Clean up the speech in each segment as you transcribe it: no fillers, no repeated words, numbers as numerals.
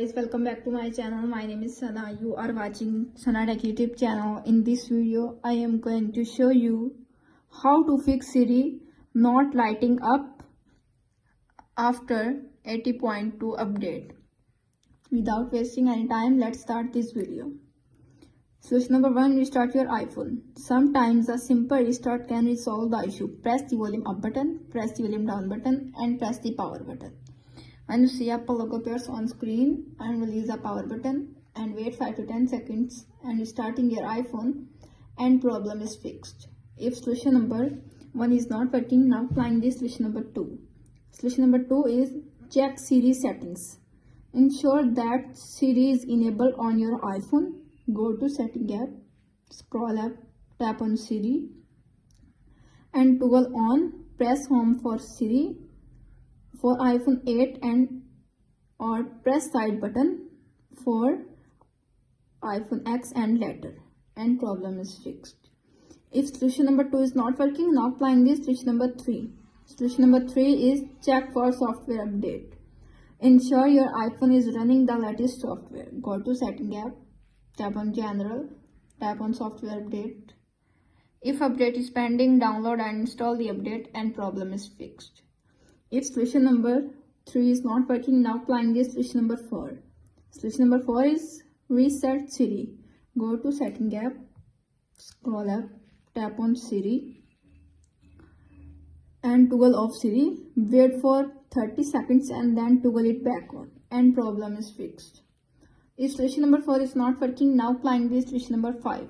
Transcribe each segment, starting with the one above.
guys, welcome back to my channel. My name is Sana. You are watching Sana Tech YouTube channel. In this video, I am going to show you how to fix Siri not lighting up after 80.2 update. Without wasting any time, let's start this video. Solution number 1, restart your iPhone. Sometimes a simple restart can resolve the issue. Press the volume up button, press the volume down button, and press the power button. When you see Apple logo appears on screen, and release the power button and wait 5 to 10 seconds and restarting your iPhone and problem is fixed. If solution number 1 is not working, now applying this solution number 2. Solution number 2 is check Siri settings. Ensure that Siri is enabled on your iPhone. Go to Settings app, scroll up, tap on Siri and toggle on. Press home for Siri for iPhone 8 or press side button for iPhone X and later, and problem is fixed. If solution number 2 is not working, now applying this solution number 3. Solution number 3 is check for software update. Ensure your iPhone is running the latest software. Go to Settings app, tap on General, tap on Software Update. If update is pending, download and install the update and problem is fixed. If solution number 3 is not working, now applying this solution number 4. Solution number 4 is reset Siri. Go to Settings app, scroll up, tap on Siri and toggle off Siri. Wait for 30 seconds and then toggle it back on and problem is fixed. If solution number 4 is not working, now applying this solution number 5.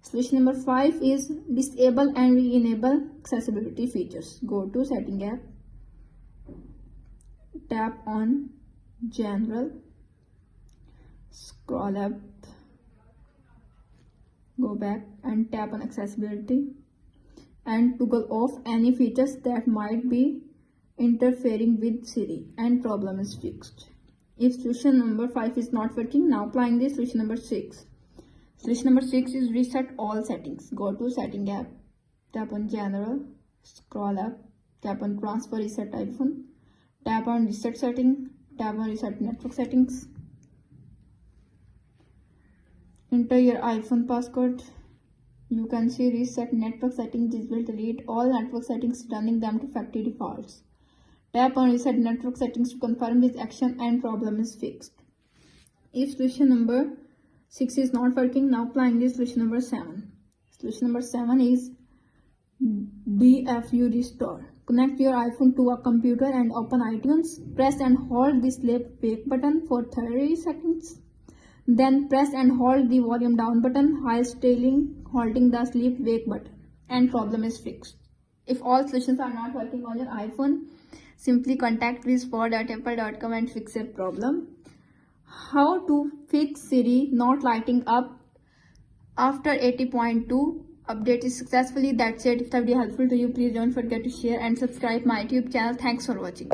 Solution number 5 is disable and re-enable accessibility features. Go to Settings app, tap on General, scroll up, go back and tap on accessibility and toggle off any features that might be interfering with Siri and problem is fixed. If solution number 5 is not working, now applying this solution number 6. Solution number 6 is reset all settings. Go to Settings app, tap on General, scroll up, tap on Transfer Reset iPhone, tap on Reset Setting, tap on Reset Network Settings. Enter your iPhone passcode. You can see Reset Network Settings. This will delete all network settings, turning them to factory defaults. Tap on Reset Network Settings to confirm this action and problem is fixed. If solution number 6 is not working, now applying this solution number 7. Solution number 7 is DFU Restore. Connect your iPhone to a computer and open iTunes. Press and hold the sleep wake button for 30 seconds. Then press and hold the volume down button while still holding the sleep wake button and problem is fixed. If all solutions are not working on your iPhone, simply contact support@apple.com and fix your problem. How to fix Siri not lighting up after 80.2 update is successfully. That's it. If the video helpful to you, please don't forget to share and subscribe my YouTube channel. Thanks for watching.